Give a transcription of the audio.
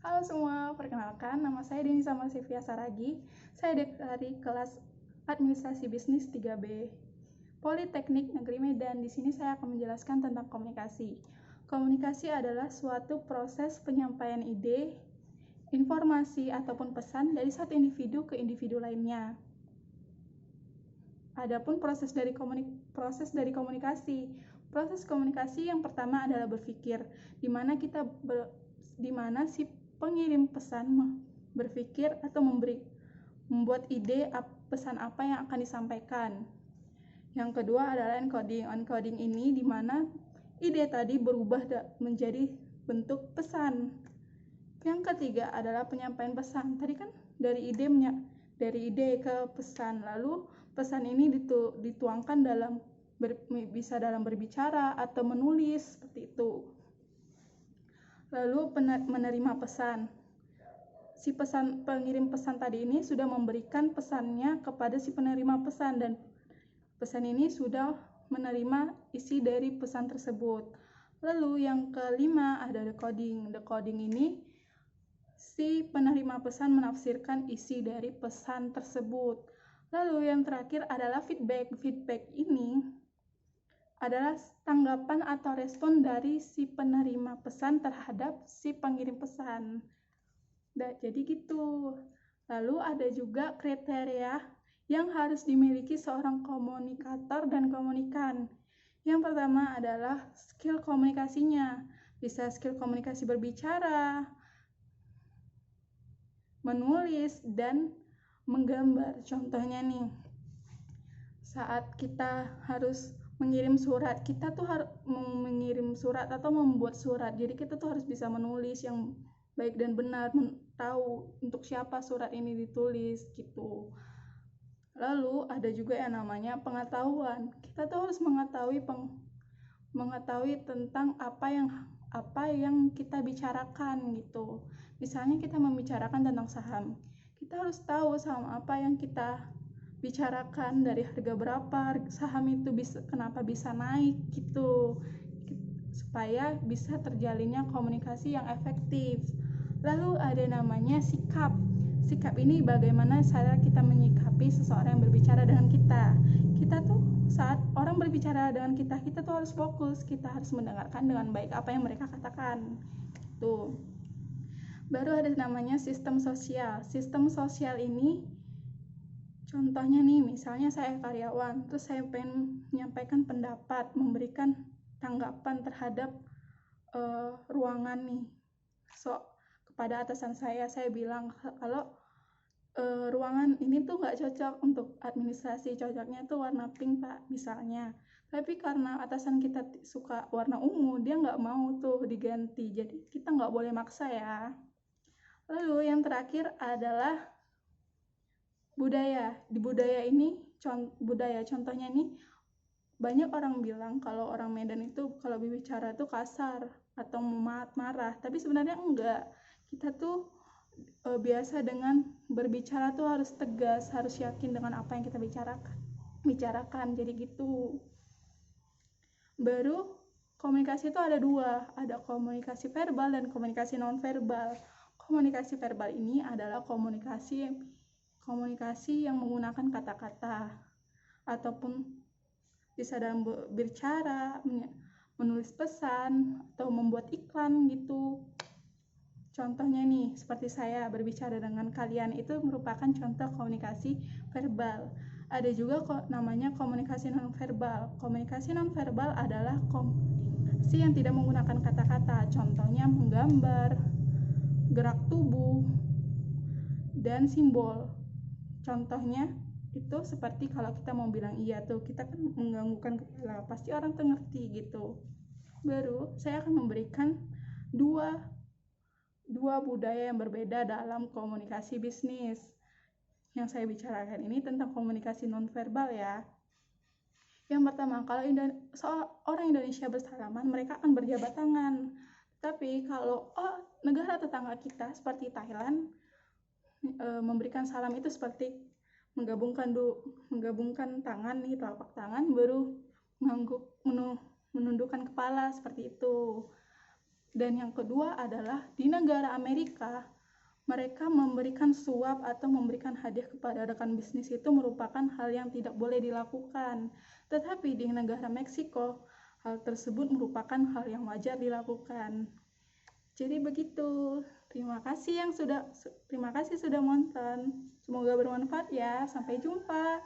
Halo semua, perkenalkan nama saya Denisa Marsivia Saragi. Saya dari kelas Administrasi Bisnis 3B Politeknik Negeri Medan. Di sini saya akan menjelaskan tentang komunikasi. Komunikasi adalah suatu proses penyampaian ide, informasi ataupun pesan dari satu individu ke individu lainnya. Adapun proses dari komunikasi. Proses komunikasi yang pertama adalah berpikir, di mana si pengirim pesan berpikir atau membuat ide pesan apa yang akan disampaikan. Yang kedua adalah encoding. Encoding ini di mana ide tadi berubah menjadi bentuk pesan. Yang ketiga adalah penyampaian pesan. Tadi kan dari ide ke pesan, lalu pesan ini dituangkan bisa dalam berbicara atau menulis seperti itu. Lalu menerima pesan. Si pengirim pesan tadi ini sudah memberikan pesannya kepada si penerima pesan, dan pesan ini sudah menerima isi dari pesan tersebut. Lalu yang kelima ada decoding. Decoding ini si penerima pesan menafsirkan isi dari pesan tersebut. Lalu yang terakhir adalah feedback. Feedback ini adalah tanggapan atau respon dari si penerima pesan terhadap si pengirim pesan. Jadi gitu. Lalu ada juga kriteria yang harus dimiliki seorang komunikator dan komunikan. Yang pertama adalah skill komunikasinya. Bisa skill komunikasi berbicara, menulis, dan menggambar. Contohnya nih, saat kita harus mengirim surat, kita tuh harus mengirim surat atau membuat surat. Jadi kita tuh harus bisa menulis yang baik dan benar, tahu untuk siapa surat ini ditulis gitu. Lalu ada juga yang namanya pengetahuan. Kita tuh harus mengetahui tentang apa yang kita bicarakan gitu. Misalnya kita membicarakan tentang saham, kita harus tahu saham apa yang kita bicarakan, dari harga berapa saham itu kenapa bisa naik gitu, supaya bisa terjalinnya komunikasi yang efektif. Lalu ada namanya sikap. Sikap ini bagaimana cara kita menyikapi seseorang yang berbicara dengan kita. Kita tuh saat orang berbicara dengan kita tuh harus fokus, kita harus mendengarkan dengan baik apa yang mereka katakan. Tuh. Baru ada namanya sistem sosial. Sistem sosial ini contohnya nih, misalnya saya karyawan, terus saya pengen menyampaikan pendapat, memberikan tanggapan terhadap ruangan nih. Kepada atasan saya bilang kalau ruangan ini tuh nggak cocok untuk administrasi, cocoknya tuh warna pink Pak misalnya. Tapi karena atasan kita suka warna ungu, dia nggak mau tuh diganti, jadi kita nggak boleh maksa ya. Lalu yang terakhir adalah budaya. Di budaya ini, contohnya nih, banyak orang bilang kalau orang Medan itu kalau berbicara tuh kasar atau marah, tapi sebenarnya enggak. Kita tuh biasa dengan berbicara tuh harus tegas, harus yakin dengan apa yang kita bicarakan. Jadi gitu. Baru komunikasi itu ada dua, ada komunikasi verbal dan komunikasi non-verbal. Komunikasi verbal ini adalah komunikasi yang menggunakan kata-kata ataupun bisa dalam berbicara, menulis pesan, atau membuat iklan gitu. Contohnya nih, seperti saya berbicara dengan kalian, itu merupakan contoh komunikasi verbal. Ada juga namanya komunikasi non-verbal. Komunikasi non-verbal adalah komunikasi yang tidak menggunakan kata-kata. Contohnya menggambar, gerak tubuh, dan simbol. Contohnya itu seperti kalau kita mau bilang iya tuh, kita kan mengganggukan kepala, pasti orang tuh ngerti gitu. Baru saya akan memberikan dua budaya yang berbeda dalam komunikasi bisnis. Yang saya bicarakan ini tentang komunikasi nonverbal ya. Yang pertama, kalau orang Indonesia bersalaman, mereka akan berjabat tangan. Tapi kalau negara tetangga kita seperti Thailand, memberikan salam itu seperti menggabungkan tangan nih, telapak tangan, baru menundukkan kepala seperti itu. Dan yang kedua adalah di negara Amerika, mereka memberikan suap atau memberikan hadiah kepada rekan bisnis itu merupakan hal yang tidak boleh dilakukan. Tetapi di negara Meksiko, hal tersebut merupakan hal yang wajar dilakukan. Jadi begitu. Terima kasih sudah nonton. Semoga bermanfaat ya. Sampai jumpa.